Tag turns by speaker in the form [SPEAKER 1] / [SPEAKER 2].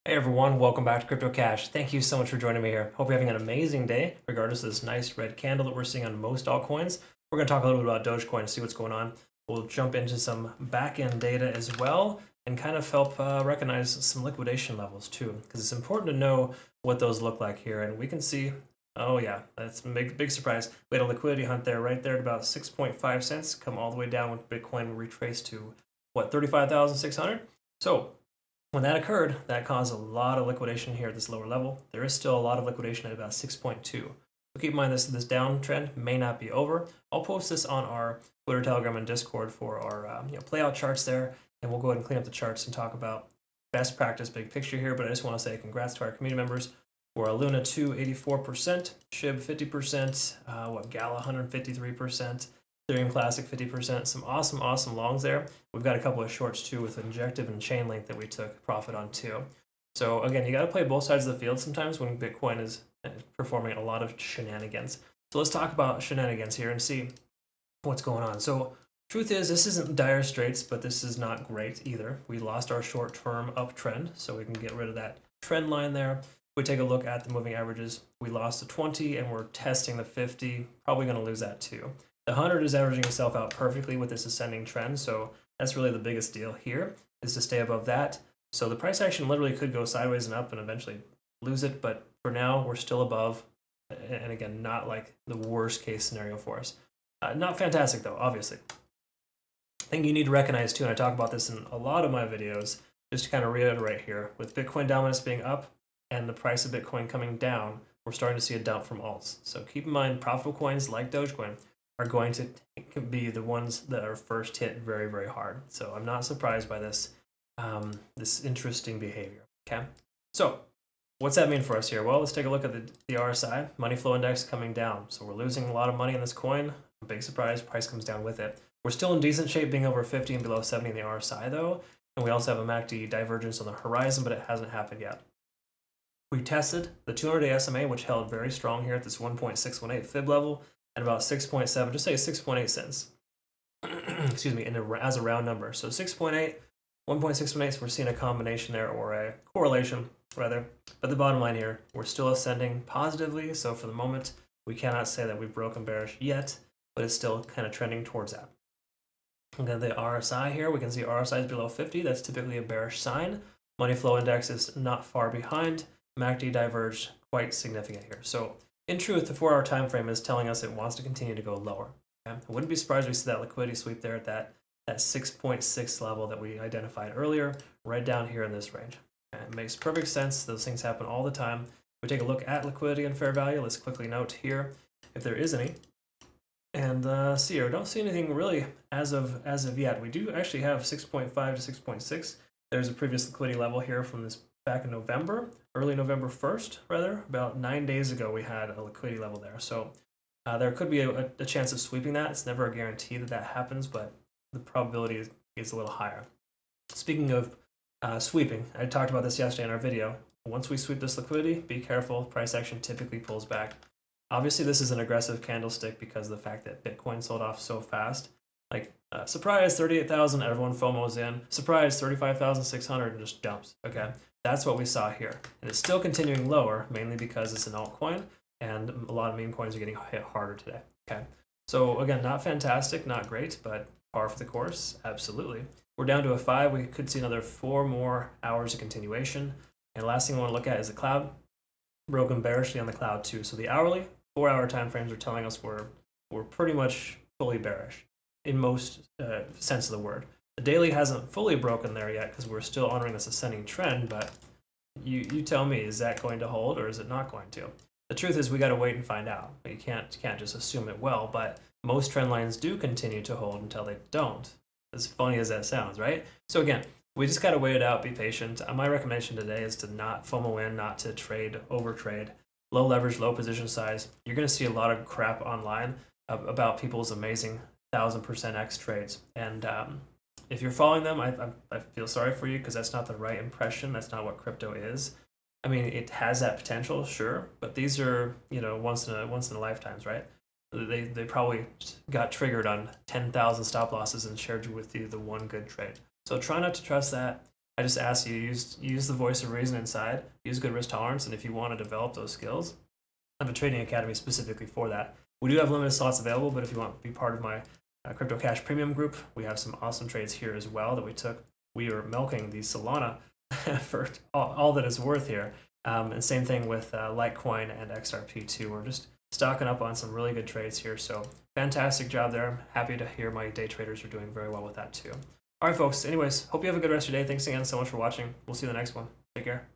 [SPEAKER 1] Hey everyone, welcome back to Crypto Cash. Thank you so much for joining me here. Hope you're having an amazing day, regardless of this nice red candle that we're seeing on most altcoins. We're going to talk a little bit about Dogecoin, see what's going on. We'll jump into some back-end data as well, and kind of help recognize some liquidation levels too, because it's important to know what those look like here. And we can see, oh yeah, that's a big surprise. We had a liquidity hunt there, right there at about 6.5 cents, come all the way down with Bitcoin retraced to, what, 35,600? So when that occurred, that caused a lot of liquidation here at this lower level. There is still a lot of liquidation at about 6.2. So keep in mind this downtrend may not be over. I'll post this on our Twitter, Telegram, and Discord for our playout charts there, and we'll go ahead and clean up the charts and talk about best practice, big picture here. But I just want to say congrats to our community members for Luna 2, 84%, SHIB 50%, Gala 153%. Ethereum Classic 50%, some awesome longs there. We've got a couple of shorts too with Injective and Chainlink that we took profit on too. So again, you got to play both sides of the field sometimes when Bitcoin is performing a lot of shenanigans. So let's talk about shenanigans here and see what's going on. So truth is, this isn't dire straits, but this is not great either. We lost our short-term uptrend, so we can get rid of that trend line there. If we take a look at the moving averages, we lost the 20 and we're testing the 50, probably going to lose that too. The 100 is averaging itself out perfectly with this ascending trend, so that's really the biggest deal here, is to stay above that. So the price action literally could go sideways and up and eventually lose it, but for now, we're still above, and again, not like the worst case scenario for us. Not fantastic though, obviously. I think you need to recognize too, and I talk about this in a lot of my videos, just to kind of reiterate here, with Bitcoin dominance being up and the price of Bitcoin coming down, we're starting to see a dump from alts. So keep in mind, profitable coins like Dogecoin are going to be the ones that are first hit very hard. So I'm not surprised by this this interesting behavior. Okay, so what's that mean for us here? Well, let's take a look at the RSI, money flow index coming down. So we're losing a lot of money in this coin. Big surprise, price comes down with it. We're still in decent shape, being over 50 and below 70 in the RSI though, and we also have a MACD divergence on the horizon, but it hasn't happened yet. We tested the 200-day SMA, which held very strong here at this 1.618 fib level, at about 6.7, just say 6.8 cents. Excuse me, as a round number. So 6.8, 1.618, so we're seeing a combination there, or a correlation, rather. But the bottom line here, we're still ascending positively, so for the moment, we cannot say that we've broken bearish yet, but it's still kind of trending towards that. Okay, the RSI here, we can see RSI is below 50. That's typically a bearish sign. Money flow index is not far behind. MACD diverged quite significant here. So in truth, the 4-hour time frame is telling us it wants to continue to go lower. Okay? I wouldn't be surprised if we see that liquidity sweep there at that 6.6 level that we identified earlier, right down here in this range. Okay? It makes perfect sense. Those things happen all the time. We take a look at liquidity and fair value. Let's quickly note here if there is any. And see here, we don't see anything really as of yet. We do actually have 6.5 to 6.6. There's a previous liquidity level here from this back in November, early November 1st, rather. About 9 days ago, we had a liquidity level there. So there could be a chance of sweeping that. It's never a guarantee that that happens, but the probability is a little higher. Speaking of sweeping, I talked about this yesterday in our video. Once we sweep this liquidity, be careful. Price action typically pulls back. Obviously, this is an aggressive candlestick because of the fact that Bitcoin sold off so fast. Like, surprise, 38,000, everyone FOMOs in. Surprise, 35,600, and just dumps, okay? That's what we saw here. And it's still continuing lower, mainly because it's an altcoin, and a lot of meme coins are getting hit harder today, okay? So again, not fantastic, not great, but par for the course, absolutely. We're down to a 5. We could see another 4 more hours of continuation. And last thing I want to look at is the cloud. Broken bearishly on the cloud too. So the hourly, 4-hour time frames are telling us we're pretty much fully bearish in most sense of the word. The daily hasn't fully broken there yet because we're still honoring this ascending trend, but you tell me, is that going to hold or is it not going to? The truth is we got to wait and find out. You can't just assume it will, but most trend lines do continue to hold until they don't. As funny as that sounds, right? So again, we just got to wait it out, be patient. My recommendation today is to not FOMO in, not to trade, overtrade. Low leverage, low position size. You're going to see a lot of crap online about people's amazing 1000% X trades. And if you're following them, I feel sorry for you because that's not the right impression. That's not what crypto is. I mean, it has that potential, sure, but these are, once in a lifetimes, right? They probably got triggered on 10,000 stop losses and shared with you the one good trade. So try not to trust that. I just ask you use the voice of reason inside, use good risk tolerance, and if you want to develop those skills, I have a trading academy specifically for that. We do have limited slots available, but if you want to be part of my Crypto Cash Premium group, we have some awesome trades here as well that we took. We are milking the Solana for all that it's worth here. And same thing with Litecoin and XRP too. We're just stocking up on some really good trades here. So fantastic job there. I'm happy to hear my day traders are doing very well with that too. All right, folks. Anyways, hope you have a good rest of your day. Thanks again so much for watching. We'll see you in the next one. Take care.